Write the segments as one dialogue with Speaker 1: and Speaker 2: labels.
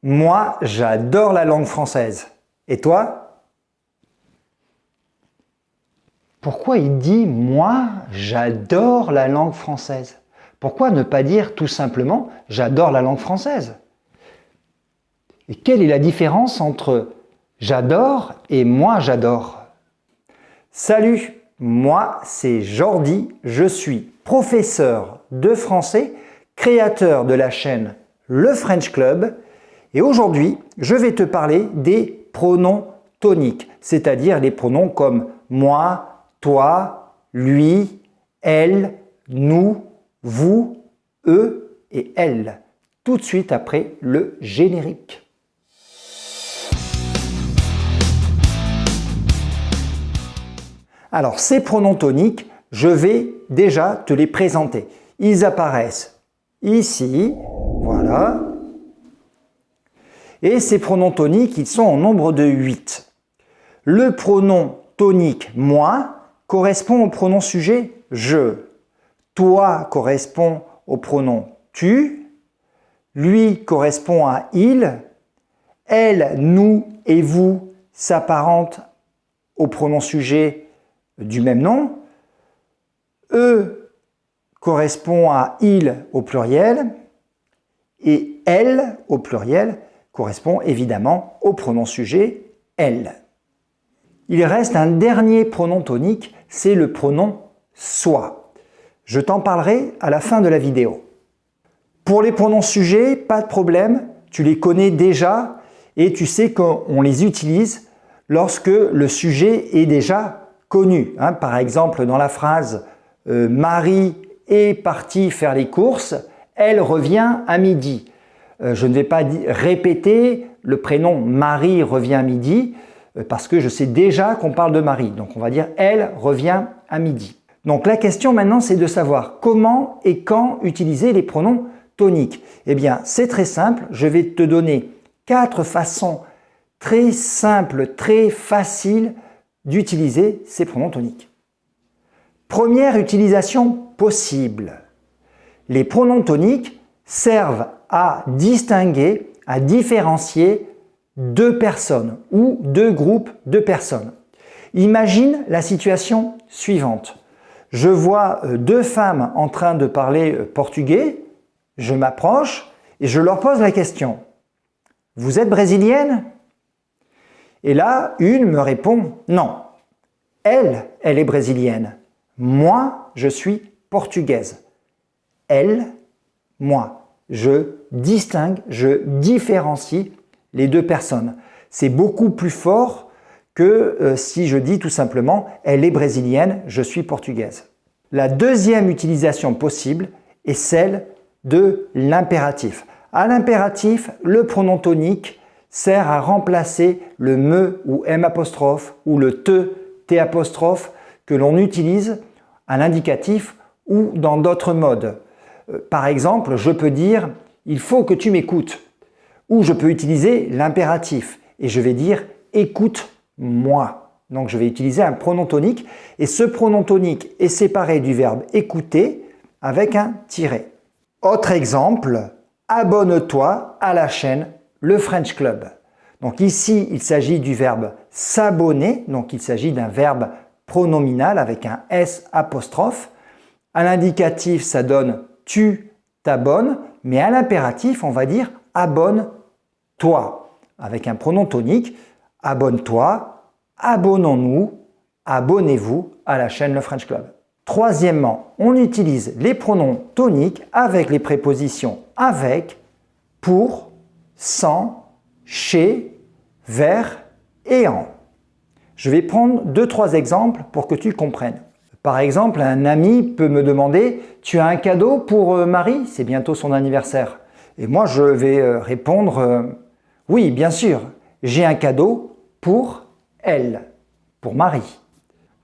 Speaker 1: Moi, j'adore la langue française. Et toi? Pourquoi il dit « Moi, j'adore la langue française ». Pourquoi ne pas dire tout simplement « J'adore la langue française ». Et quelle est la différence entre « j'adore » et « moi, j'adore ». Salut, moi c'est Jordi, je suis professeur de français, créateur de la chaîne Le French Club et aujourd'hui je vais te parler des pronoms toniques, c'est-à-dire les pronoms comme moi, toi, lui, elle, nous, vous, eux et elle, tout de suite après le générique. Alors, ces pronoms toniques, je vais déjà te les présenter. Ils apparaissent ici, voilà. Et ces pronoms toniques, ils sont au nombre de 8. Le pronom tonique « moi » correspond au pronom sujet « je ». Toi correspond au pronom « tu ». Lui correspond à « il ». Elle, nous et vous s'apparentent au pronom sujet du même nom. Eux correspond à il au pluriel et elle au pluriel correspond évidemment au pronom sujet elle. Il reste un dernier pronom tonique, c'est le pronom soi. Je t'en parlerai à la fin de la vidéo. Pour les pronoms sujets, pas de problème, tu les connais déjà et tu sais qu'on les utilise lorsque le sujet est déjà connu. Par exemple, dans la phrase « Marie est partie faire les courses, elle revient à midi ». Je ne vais pas répéter le prénom « Marie revient à midi » parce que je sais déjà qu'on parle de Marie. Donc on va dire « elle revient à midi ». Donc la question maintenant, c'est de savoir comment et quand utiliser les pronoms toniques. Eh bien, c'est très simple. Je vais te donner 4 façons très simples, très faciles d'utiliser ces pronoms toniques. Première utilisation possible. Les pronoms toniques servent à distinguer, à différencier deux personnes ou deux groupes de personnes. Imagine la situation suivante. Je vois deux femmes en train de parler portugais, je m'approche et je leur pose la question. Vous êtes brésilienne ? Et là, une me répond « Non, elle est brésilienne. Moi, je suis portugaise. Elle, moi. » Je distingue, je différencie les deux personnes. C'est beaucoup plus fort que si je dis tout simplement « Elle est brésilienne, je suis portugaise. » La deuxième utilisation possible est celle de l'impératif. À l'impératif, le pronom tonique sert à remplacer le me ou m apostrophe ou le te, t apostrophe que l'on utilise à l'indicatif ou dans d'autres modes. Par exemple, je peux dire « il faut que tu m'écoutes » ou je peux utiliser l'impératif et je vais dire « écoute-moi ». Donc je vais utiliser un pronom tonique et ce pronom tonique est séparé du verbe « écouter » avec un tiret. Autre exemple, abonne-toi à la chaîne Le French Club. Donc ici, il s'agit du verbe s'abonner, donc il s'agit d'un verbe pronominal avec un S apostrophe. À l'indicatif, ça donne tu t'abonnes, mais à l'impératif, on va dire abonne-toi avec un pronom tonique. Abonne-toi, abonnons-nous, abonnez-vous à la chaîne Le French Club. Troisièmement, on utilise les pronoms toniques avec les prépositions avec, pour, sans, chez, vers et en. Je vais prendre 2-3 exemples pour que tu comprennes. Par exemple, un ami peut me demander « Tu as un cadeau pour Marie? C'est bientôt son anniversaire. » Et moi, je vais répondre « Oui, bien sûr, j'ai un cadeau pour elle, pour Marie. »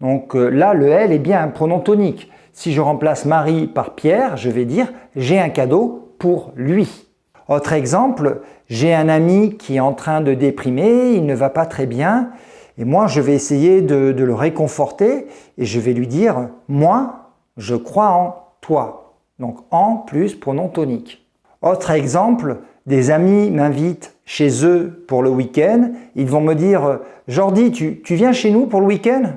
Speaker 1: Donc là, le « elle » est bien un pronom tonique. Si je remplace Marie par Pierre, je vais dire « J'ai un cadeau pour lui. » Autre exemple, j'ai un ami qui est en train de déprimer, il ne va pas très bien. Et moi, je vais essayer de le réconforter et je vais lui dire « Moi, je crois en toi ». Donc « en » plus pronom tonique. Autre exemple, des amis m'invitent chez eux pour le week-end, ils vont me dire « Jordi, tu viens chez nous pour le week-end ?»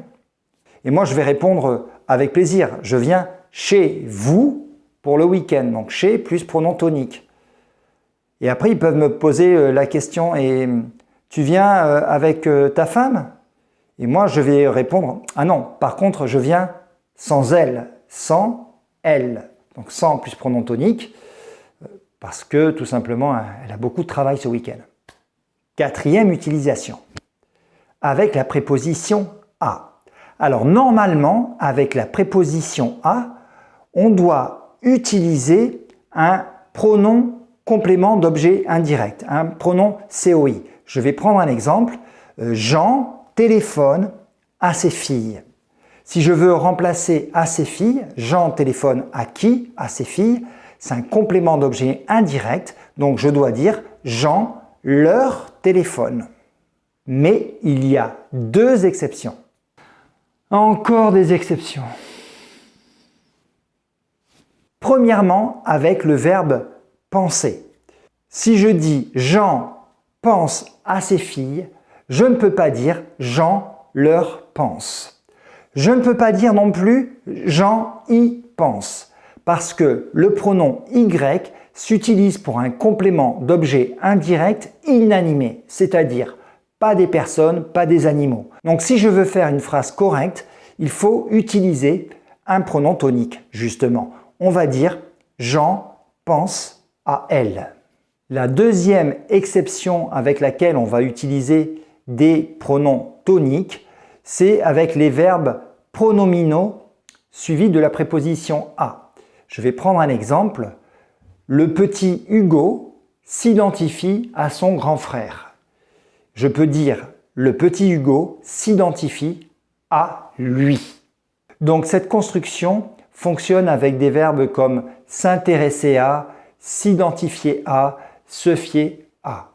Speaker 1: Et moi, je vais répondre avec plaisir. Je viens chez vous pour le week-end. Donc, chez plus pronom tonique. Et après, ils peuvent me poser la question « Et tu viens avec ta femme ?» Et moi, je vais répondre « Ah non, par contre, je viens sans elle, sans elle. » Donc, sans plus pronom tonique, parce que tout simplement, elle a beaucoup de travail ce week-end. Quatrième utilisation, avec la préposition « à ». Alors, normalement, avec la préposition « à », on doit utiliser un pronom complément d'objet indirect, un pronom COI. Je vais prendre un exemple. Jean téléphone à ses filles. Si je veux remplacer à ses filles, Jean téléphone à qui? À ses filles. C'est un complément d'objet indirect, donc je dois dire Jean leur téléphone. Mais il y a deux exceptions. Encore des exceptions. Premièrement, avec le verbe penser. Si je dis Jean pense à ses filles, je ne peux pas dire Jean leur pense. Je ne peux pas dire non plus Jean y pense, parce que le pronom y s'utilise pour un complément d'objet indirect inanimé, c'est-à-dire pas des personnes, pas des animaux. Donc si je veux faire une phrase correcte, il faut utiliser un pronom tonique, justement. On va dire Jean pense à elle. La deuxième exception avec laquelle on va utiliser des pronoms toniques, c'est avec les verbes pronominaux suivis de la préposition à. Je vais prendre un exemple. Le petit Hugo s'identifie à son grand frère. Je peux dire le petit Hugo s'identifie à lui. Donc cette construction fonctionne avec des verbes comme s'intéresser à, s'identifier à, se fier à.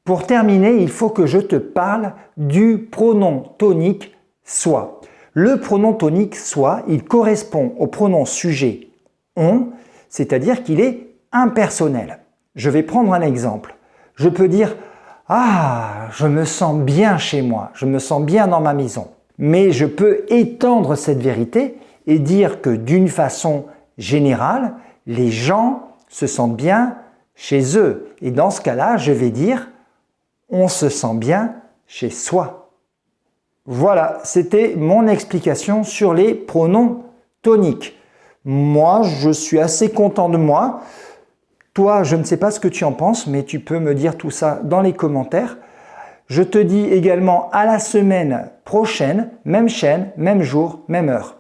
Speaker 1: Pour terminer, il faut que je te parle du pronom tonique soit. Le pronom tonique soit, il correspond au pronom sujet on, c'est-à-dire qu'il est impersonnel. Je vais prendre un exemple. Je peux dire « Ah, je me sens bien chez moi, je me sens bien dans ma maison ». Mais je peux étendre cette vérité et dire que d'une façon générale, les gens se sentent bien chez eux. Et dans ce cas-là, je vais dire « on se sent bien chez soi ». Voilà, c'était mon explication sur les pronoms toniques. Moi, je suis assez content de moi. Toi, je ne sais pas ce que tu en penses, mais tu peux me dire tout ça dans les commentaires. Je te dis également à la semaine prochaine, même chaîne, même jour, même heure.